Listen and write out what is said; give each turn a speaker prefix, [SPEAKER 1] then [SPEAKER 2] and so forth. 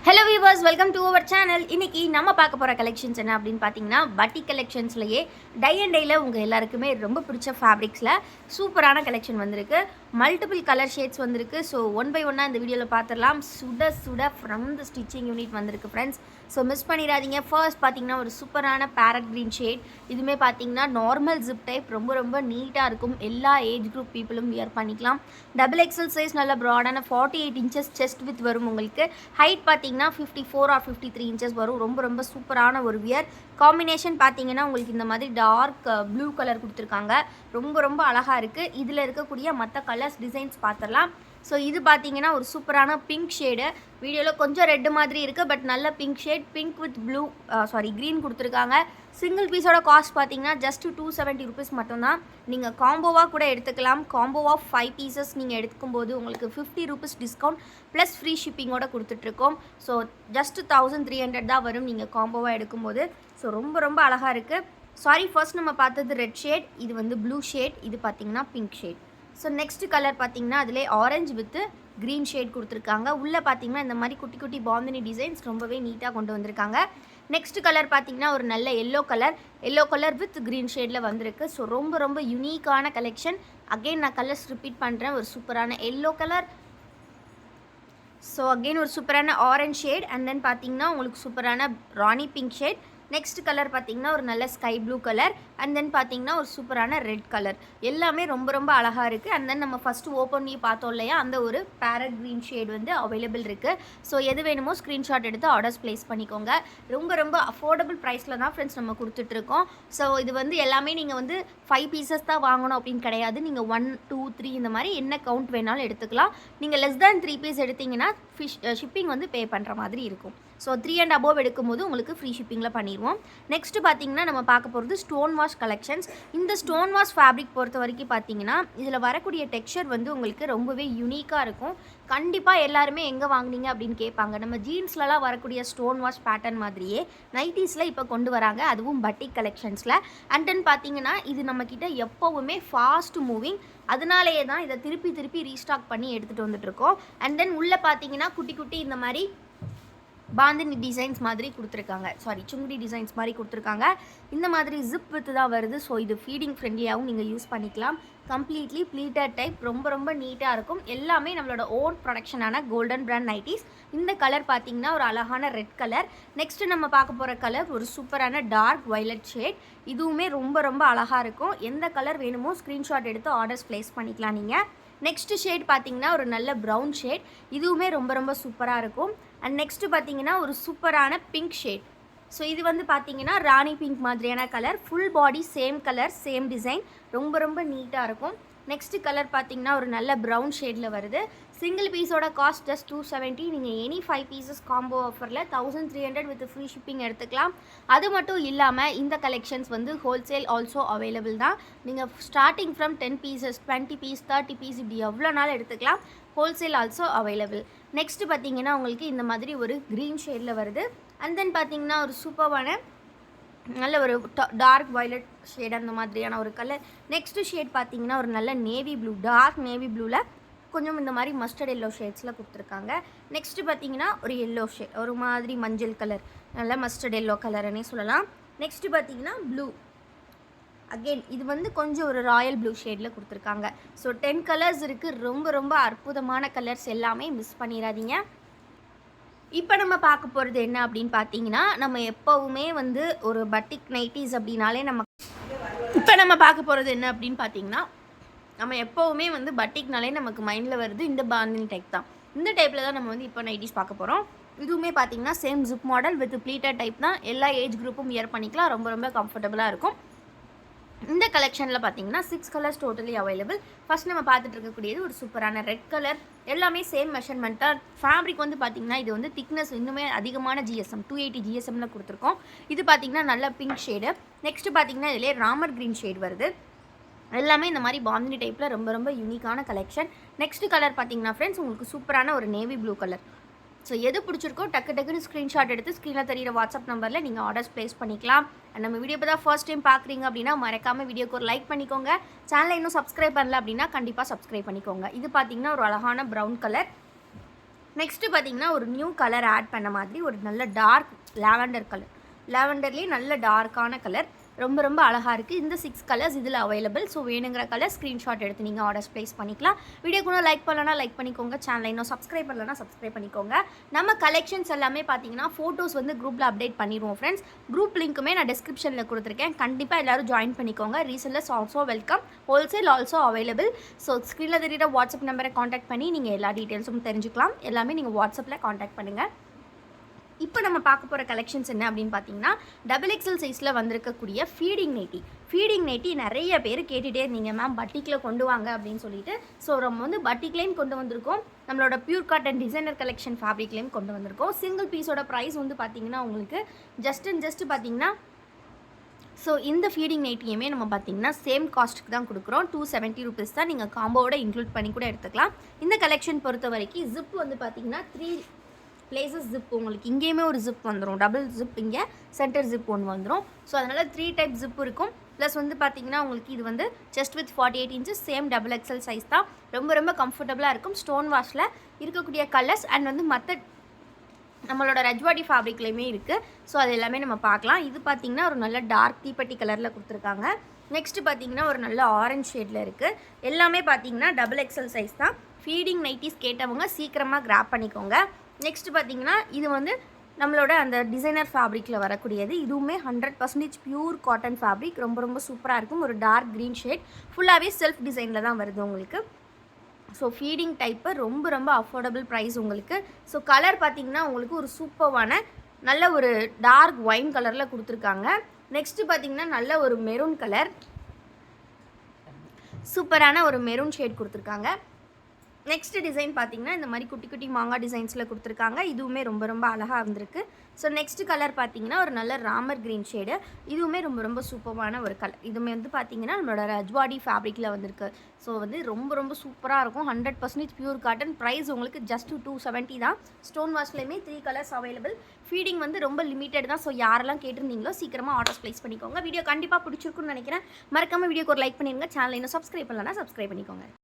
[SPEAKER 1] Hello viewers, welcome to our channel. இன்னைக்கு நம்ம பார்க்க போகிற கலெக்ஷன்ஸ் என்ன அப்படின்னு பார்த்தீங்கன்னா, பட்டிக் கலெக்ஷன்ஸ்லேயே டை அண்ட் டையில் உங்கள் எல்லாருக்குமே ரொம்ப பிடிச்ச ஃபேப்ரிக்ஸில் சூப்பரான கலெக்ஷன் வந்திருக்கு. மல்டிபிள் கலர் ஷேட்ஸ் வந்திருக்கு. ஸோ ஒன் பை ஒன்னாக இந்த வீடியோவில் பார்த்துடலாம். சுட சுட ஃப்ரம் த ஸ்டிச்சிங் யூனிட் வந்திருக்கு ஃப்ரெண்ட்ஸ். ஸோ மிஸ் பண்ணிடாதீங்க. ஃபர்ஸ்ட் பார்த்தீங்கன்னா ஒரு சூப்பரான பேரட் க்ரீன் ஷேட். இதுவுமே பார்த்தீங்கன்னா நார்மல் ஜிப் டைப், ரொம்ப ரொம்ப நீட்டாக இருக்கும். எல்லா ஏஜ் குரூப் பீப்புளும் வியர் பண்ணிக்கலாம். டபுள் எக்ஸல் சைஸ், நல்ல ப்ராடான 48 இன்ச்சஸ் செஸ்ட் வித் வரும். உங்களுக்கு ஹைட் பார்த்தீங்கன்னா 54 ஆர் 53 இன்ச்சஸ் வரும். ரொம்ப ரொம்ப சூப்பரான ஒரு வியர். காம்பினேஷன் பார்த்தீங்கன்னா உங்களுக்கு இந்த மாதிரி டார்க் ப்ளூ கலர் கொடுத்துருக்காங்க. ரொம்ப ரொம்ப அழகாக இருக்குது. இதில் இருக்கக்கூடிய மற்ற கலர்ஸ் டிசைன்ஸ் பார்த்துடலாம். ஸோ இது பார்த்தீங்கன்னா ஒரு சூப்பரான பிங்க் ஷேடு. வீடியோவில் கொஞ்சம் ரெட்டு மாதிரி இருக்குது, பட் நல்ல pink shade. Pink with blue green கொடுத்துருக்காங்க. சிங்கிள் பீஸோட காஸ்ட் பார்த்தீங்கன்னா ஜஸ்ட் 270 ருபீஸ் மட்டும்தான். நீங்கள் காம்போவாக கூட எடுத்துக்கலாம். காம்போ ஆஃப் 5 பீசஸ் நீங்கள் எடுக்கும்போது உங்களுக்கு 50 ருபீஸ் டிஸ்கவுண்ட் ப்ளஸ் ஃப்ரீ ஷிப்பிங்கோட கொடுத்துட்ருக்கோம். ஸோ ஜஸ்ட் 1300 தான் வரும் நீங்கள் காம்போவாக எடுக்கும்போது. ஸோ ரொம்ப ரொம்ப அழகாக இருக்குது. ஃபர்ஸ்ட் நம்ம பார்த்தது ரெட் ஷேட், இது வந்து ப்ளூ ஷேட், இது பார்த்தீங்கன்னா pink shade. So next colour பார்த்தீங்கன்னா அதிலே ஆரஞ்சு வித் க்ரீன் ஷேட் கொடுத்துருக்காங்க. உள்ளே பார்த்தீங்கன்னா இந்த மாதிரி குட்டி குட்டி பாந்தினி டிசைன்ஸ் ரொம்பவே நீட்டாக கொண்டு வந்திருக்காங்க. நெக்ஸ்ட் கலர் பார்த்தீங்கன்னா ஒரு நல்ல எல்லோ கலர் வித் க்ரீன் ஷேடில் வந்திருக்கு. ஸோ ரொம்ப ரொம்ப யூனிக்கான கலெக்ஷன். அகெயின் நான் கலர்ஸ் ரிப்பீட் பண்ணுறேன். ஒரு சூப்பரான எல்லோ கலர், ஸோ அகெயின் ஒரு சூப்பரான ஆரஞ்ச் ஷேட், அண்ட் தென் பார்த்தீங்கன்னா உங்களுக்கு சூப்பரான ராணி பிங்க் ஷேட். நெக்ஸ்ட் கலர் பார்த்தீங்கன்னா ஒரு நல்ல sky blue colour, and then பார்த்தீங்கன்னா ஒரு சூப்பரான ரெட் கலர். எல்லாமே ரொம்ப ரொம்ப அழகாக இருக்குது. அண்ட் தென் நம்ம ஃபஸ்ட்டு ஓப்பன் பண்ணி பார்த்தோம் இல்லையா, அந்த ஒரு பேரட் க்ரீன் ஷேட் வந்து அவைலபிள் இருக்குது. ஸோ எது வேணுமோ ஸ்க்ரீன்ஷாட் எடுத்து ஆர்டர்ஸ் ப்ளேஸ் பண்ணிக்கோங்க. ரொம்ப ரொம்ப அஃபோர்டபுள் ப்ரைஸில் தான் ஃப்ரெண்ட்ஸ் நம்ம கொடுத்துட்ருக்கோம். ஸோ இது வந்து எல்லாமே நீங்கள் வந்து 5 பீசஸ் தான் வாங்கணும் அப்படின்னு கிடையாது. நீங்கள் 1, 2, 3 இந்த மாதிரி என்ன கவுண்ட் வேணாலும் எடுத்துக்கலாம். நீங்கள் லெஸ் தேன் 3 பீஸ் எடுத்திங்கன்னா ஷிப்பிங் வந்து பே பண்ணுற மாதிரி இருக்கும். ஸோ 3 and above எடுக்கும்போது உங்களுக்கு ஃப்ரீ ஷிப்பிங்கில் பண்ணிடுவோம். நெக்ஸ்ட்டு பார்த்தீங்கன்னா நம்ம பார்க்க போகிறது ஸ்டோன் வாஷ் கலெக்ஷன்ஸ். இந்த ஸ்டோன் வாஷ் ஃபேப்ரிக் பொறுத்த வரைக்கும் பார்த்தீங்கன்னா இதில் வரக்கூடிய டெக்ஸ்சர் வந்து உங்களுக்கு ரொம்பவே யூனிக்காக இருக்கும். கண்டிப்பாக எல்லாருமே எங்கே வாங்கினீங்க அப்படின்னு கேட்பாங்க. நம்ம ஜீன்ஸ்லலாம் வரக்கூடிய ஸ்டோன் வாஷ் பேட்டர்ன் மாதிரியே நைட்டிஸில் இப்போ கொண்டு வராங்க, அதுவும் பட்டிக் கலெக்ஷன்ஸில். அண்ட் தென் பார்த்தீங்கன்னா இது நம்மக்கிட்ட எப்போவுமே ஃபாஸ்ட் மூவிங், அதனாலேயே தான் இதை திருப்பி ரீஸ்டாக் பண்ணி எடுத்துகிட்டு வந்துட்டுருக்கோம். அண்ட் தென் உள்ளே பார்த்தீங்கன்னா குட்டி குட்டி இந்த மாதிரி பாந்தினி டிசைன்ஸ் மாதிரி கொடுத்துருக்காங்க, சுங்குடி டிசைன்ஸ் மாதிரி கொடுத்துருக்காங்க. இந்த மாதிரி ஜிப் வித்து தான் வருது. ஸோ இது ஃபீடிங் ஃப்ரெண்ட்லியாகவும் நீங்கள் யூஸ் பண்ணிக்கலாம். கம்ப்ளீட்லி ப்ளீட்டட் டைப், ரொம்ப ரொம்ப நீட்டாக இருக்கும். எல்லாமே நம்மளோட ஓன் ப்ரொடக்ஷனான கோல்டன் பிராண்ட் நைட்டிஸ். இந்த கலர் பார்த்தீங்கன்னா ஒரு அழகான ரெட் கலர். நெக்ஸ்ட்டு நம்ம பார்க்க போகிற கலர் ஒரு சூப்பரான டார்க் வயலட் ஷேட். இதுவுமே ரொம்ப ரொம்ப அழகாக இருக்கும். எந்த கலர் வேணுமோ ஸ்க்ரீன்ஷாட் எடுத்து ஆர்டர்ஸ் ப்ளேஸ் பண்ணிக்கலாம் நீங்கள். நெக்ஸ்ட்டு ஷேட் பார்த்தீங்கன்னா ஒரு நல்ல ப்ரௌன் ஷேட். இதுவுமே ரொம்ப ரொம்ப சூப்பராக இருக்கும். அண்ட் நெக்ஸ்ட்டு பார்த்தீங்கன்னா ஒரு சூப்பரான பிங்க் ஷேட். ஸோ இது வந்து பார்த்தீங்கன்னா ராணி பிங்க் மாதிரியான colour. Full body same colour, same design, ரொம்ப ரொம்ப நீட்டாக இருக்கும். நெக்ஸ்ட்டு கலர் பார்த்தீங்கன்னா ஒரு நல்ல ப்ரௌன் ஷேடில் வருது. சிங்கிள் பீஸோட காஸ்ட் ஜஸ்ட் 270. நீங்கள் எனி 5 பீசஸ் காம்போ ஆஃபரில் 1300 வித் ஃப்ரீ ஷிப்பிங் எடுத்துக்கலாம். அது மட்டும் இல்லாமல் இந்த கலெக்ஷன்ஸ் வந்து ஹோல்சேல் ஆல்சோ அவைலபிள் தான். நீங்கள் starting from 10 pieces, 20 piece, 30 piece இப்படி எவ்வளோ நாள் எடுத்துக்கலாம். Wholesale also available. நெக்ஸ்ட்டு பார்த்தீங்கன்னா உங்களுக்கு இந்த மாதிரி ஒரு க்ரீன் ஷேடில் வருது. அண்ட் தென் பார்த்தீங்கன்னா ஒரு சூப்பரான நல்ல ஒரு டார்க் வயலட் ஷேட், அந்த மாதிரியான ஒரு கலர். நெக்ஸ்ட்டு ஷேட் பார்த்தீங்கன்னா ஒரு நல்ல நேவி ப்ளூ, டார்க் நேவி ப்ளூவில் கொஞ்சம் இந்த மாதிரி மஸ்டர்ட் எல்லோ ஷேட்ஸில் கொடுத்துருக்காங்க. நெக்ஸ்ட்டு பார்த்தீங்கன்னா ஒரு எல்லோ ஷேட், ஒரு மாதிரி மஞ்சள் கலர், நல்ல மஸ்டர்ட் எல்லோ கலர்னே சொல்லலாம். நெக்ஸ்ட்டு பார்த்தீங்கன்னா ப்ளூ, அகெயின் இது வந்து கொஞ்சம் ஒரு ராயல் ப்ளூ ஷேடில் கொடுத்துருக்காங்க. ஸோ 10 கலர்ஸ் இருக்குது. ரொம்ப ரொம்ப அற்புதமான கலர்ஸ், எல்லாமே மிஸ் பண்ணிடாதீங்க. இப்போ நம்ம பார்க்க போகிறது என்ன அப்படின்னு பார்த்தீங்கன்னா, நம்ம எப்போவுமே வந்து ஒரு பட்டிக் நைட்டிஸ் அப்படின்னாலே நம்ம பார்க்க போகிறது என்ன அப்படின்னு பார்த்தீங்கன்னா, நம்ம எப்போவுமே வந்து பட்டிக்னாலே நமக்கு மைண்டில் வருது இந்த பாந்தினி டைப் தான். இந்த டைப்பில் தான் நம்ம வந்து இப்போ நைட்டிஸ் பார்க்க போகிறோம். இதுவுமே பார்த்தீங்கன்னா same zip model with pleated type தான். எல்லா ஏஜ் குரூப்பும் வியர் பண்ணிக்கலாம். ரொம்ப ரொம்ப கம்ஃபர்டபுளாக இருக்கும். இந்த கலெக்ஷனில் பார்த்தீங்கன்னா 6 கலர்ஸ் டோட்டலி அவைலபிள். ஃபஸ்ட் நம்ம பார்த்துட்டு இருக்கக்கூடியது ஒரு சூப்பரான ரெட் கலர். எல்லாமே சேம் மெஷர்மெண்ட்டாக. ஃபேப்ரிக் வந்து பார்த்தீங்கன்னா இது வந்து திக்னஸ் இன்னுமே அதிகமான GSM 280 GSMல கொடுத்துருக்கோம். இது பார்த்தீங்கன்னா நல்ல பிங்க் ஷேடு. நெக்ஸ்ட்டு பார்த்தீங்கன்னா இதிலே ராமர் க்ரீன் ஷேட் வருது. எல்லாமே இந்த மாதிரி பாந்தினி டைப்பில் ரொம்ப ரொம்ப யூனிக்கான கலெக்ஷன். நெக்ஸ்ட் கலர் பார்த்தீங்கன்னா ஃப்ரெண்ட்ஸ் உங்களுக்கு சூப்பரான ஒரு நேவி ப்ளூ கலர். ஸோ எது பிடிச்சிருக்கோ டக்குன்னு ஸ்க்ரீன்ஷாட் எடுத்து ஸ்க்ரீனில் தெரியிற வாட்ஸ்அப் நம்பரில் நீங்கள் ஆர்டர்ஸ் ப்ளேஸ் பண்ணிக்கலாம். அண்ட் நம்ம வீடியோ இப்போ தான் ஃபர்ஸ்ட் டைம் பார்க்குறீங்க அப்படின்னா மறக்காமல் வீடியோக்கு ஒரு லைக் பண்ணிக்கோங்க. சேனலை இன்னும் சப்ஸ்கிரைப் பண்ணல அப்படின்னா கண்டிப்பாக சப்ஸ்கிரைப் பண்ணிக்கோங்க. இது பார்த்தீங்கன்னா ஒரு அழகான ப்ரௌன் கலர். நெக்ஸ்ட்டு பார்த்தீங்கன்னா ஒரு நியூ கலர் ஆட் பண்ண மாதிரி ஒரு நல்ல டார்க் லாவெண்டர் கலர். லாவெண்டர்லேயே நல்ல டார்க்கான கலர். ரொம்ப ரொம்ப அழகாக இருக்குது. இந்த 6 கலர்ஸ் இதில் அவைலபிள். ஸோ வேணுங்கிற கலர் ஸ்க்ரீன்ஷாட் எடுத்து நீங்கள் ஆர்டர்ஸ் ப்ளேஸ் பண்ணிக்கலாம். வீடியோக்கு இன்னும் லைக் பண்ணலன்னா லைக் பண்ணிக்கோங்க. சேனலை இன்னும் சப்ஸ்கிரைப் பண்ணலன்னா சப்ஸ்கிரைப் பண்ணிக்கோங்க. நம்ம கலெக்ஷன்ஸ் எல்லாமே பார்த்தீங்கன்னா ஃபோட்டோஸ் வந்து குரூப்பில் அப்டேட் பண்ணிடுவோம் ஃப்ரெண்ட்ஸ். குரூப் லிங்க்குமே நான் டிஸ்கிரிப்ஷனில் கொடுத்துருக்கேன். கண்டிப்பாக எல்லோரும் ஜாயின் பண்ணிக்கோங்க. Resellers also welcome. Wholesale also available. So ஸ்க்ரீனில் தெரியுற வாட்ஸ்அப் நம்பரை காண்டாக்ட் பண்ணி நீங்கள் எல்லா டீட்டெயில்ஸும் தெரிஞ்சுக்கலாம். எல்லாமே நீங்கள் வாட்ஸ்அப்பில் காண்டாக்ட் பண்ணுங்கள். இப்போ நம்ம பார்க்க போகிற கலெக்ஷன்ஸ் என்ன அப்படின்னு பார்த்தீங்கன்னா XXL சைஸில் வந்திருக்கக்கூடிய ஃபீடிங் நைட்டி நிறைய பேர் கேட்டுகிட்டே இருந்தீங்க மேம் பட்டிக்கில் கொண்டு வாங்க அப்படின்னு சொல்லிட்டு. ஸோ நம்ம வந்து பட்டிக்லேயும் கொண்டு வந்திருக்கோம், நம்மளோட பியூர் காட்டன் டிசைனர் கலெக்ஷன் ஃபேப்ரிக்லேயும் கொண்டு வந்திருக்கோம். சிங்கிள் பீஸோட ப்ரைஸ் வந்து பார்த்தீங்கன்னா உங்களுக்கு ஜஸ்ட் பார்த்தீங்கன்னா ஸோ இந்த ஃபீடிங் நைட்டியுமே நம்ம பார்த்தீங்கன்னா சேம் காஸ்ட்டுக்கு தான் கொடுக்குறோம். 270 ருபீஸ் தான். நீங்கள் காம்போவோட இன்க்ளூட் பண்ணி கூட எடுத்துக்கலாம். இந்த கலெக்ஷன் பொறுத்த வரைக்கும் ஜிப் வந்து பார்த்தீங்கன்னா 3 பிளேசஸ் ஜிப் உங்களுக்கு இங்கேயுமே ஒரு ஜிப் வந்துடும். டபுள் ஜிப் இங்கே சென்டர் ஜிப் ஒன்று வந்துடும். ஸோ அதனால் 3 டைப் ஜிப் இருக்கும். ப்ளஸ் வந்து பார்த்தீங்கன்னா உங்களுக்கு இது வந்து chest with 48 inches same XXL size தான். ரொம்ப ரொம்ப கம்ஃபர்டபுளாக இருக்கும். ஸ்டோன் வாஷில் இருக்கக்கூடிய கலர்ஸ் அண்ட் வந்து மற்ற நம்மளோட ரஜ்வாடி ஃபேப்ரிக்லேயுமே இருக்குது. ஸோ அது எல்லாமே நம்ம பார்க்கலாம். இது பார்த்திங்கன்னா ஒரு நல்ல டார்க் தீப்பெட்டி கலரில் கொடுத்துருக்காங்க. நெக்ஸ்ட்டு பார்த்திங்கன்னா ஒரு நல்ல ஆரஞ்ச் ஷேடில் இருக்குது. எல்லாமே பார்த்திங்கன்னா XXL சைஸ் தான். ஃபீடிங் நைட்டிஸ் கேட்டவங்க சீக்கிரமாக கிராப் பண்ணிக்கோங்க. நெக்ஸ்ட் பார்த்தீங்கன்னா இது வந்து நம்மளோட அந்த டிசைனர் ஃபேப்ரிக்கில் வரக்கூடியது. இதுவுமே 100% பியூர் காட்டன் ஃபேப்ரிக். ரொம்ப ரொம்ப சூப்பராக இருக்கும். ஒரு டார்க் க்ரீன் ஷேட் ஃபுல்லாகவே செல்ஃப் டிசைனில் தான் வருது உங்களுக்கு. ஸோ ஃபீடிங் டைப்பு ரொம்ப ரொம்ப அஃபோர்டபுள் ப்ரைஸ் உங்களுக்கு. ஸோ கலர் பார்த்திங்கன்னா உங்களுக்கு ஒரு சூப்பரான நல்ல ஒரு டார்க் ஒயின் கலரில் கொடுத்துருக்காங்க. நெக்ஸ்ட்டு பார்த்திங்கன்னா நல்ல ஒரு மெரூன் கலர், சூப்பரான ஒரு மெரூன் ஷேட் கொடுத்துருக்காங்க. நெக்ஸ்ட் டிசைன் பார்த்தீங்கன்னா இந்த மாதிரி குட்டி குட்டி மாங்காய் டிசைன்ஸில் கொடுத்துருக்காங்க. இதுவுமே ரொம்ப ரொம்ப அழகாக இருந்திருக்கு. ஸோ நெக்ஸ்ட் கலர் பார்த்தீங்கன்னா ஒரு நல்ல ராமர் க்ரீன் ஷேடு. இதுவுமே ரொம்ப ரொம்ப சூப்பரான ஒரு கலர். இதுவுமே வந்து பார்த்தீங்கன்னா நம்மளோட ரஜ்வாடி ஃபேப்ரிக்கில் வந்திருக்கு. ஸோ வந்து ரொம்ப ரொம்ப சூப்பராக இருக்கும். 100% பியூர் காட்டன். ப்ரைஸ் உங்களுக்கு ஜஸ்ட் 270 தான். ஸ்டோன் வாஷ்லேயுமே 3 கலர்ஸ் அவைலபிள். ஃபீடிங் வந்து ரொம்ப லிமிட்டட் தான். ஸோ யாரெல்லாம் கேட்டிருந்தீங்களோ சீக்கிரமாக ஆர்டர்ஸ் ப்ளேஸ் பண்ணிக்கோங்க. வீடியோ கண்டிப்பாக பிடிச்சிருக்குன்னு நினைக்கிறேன். மறக்காமல் வீடியோக்கு ஒரு லைக் பண்ணிடுங்க. சேனலை இன்னும் சப்ஸ்கிரைப் பண்ணலன்னா சப்ஸ்கிரைப் பண்ணிக்கோங்க.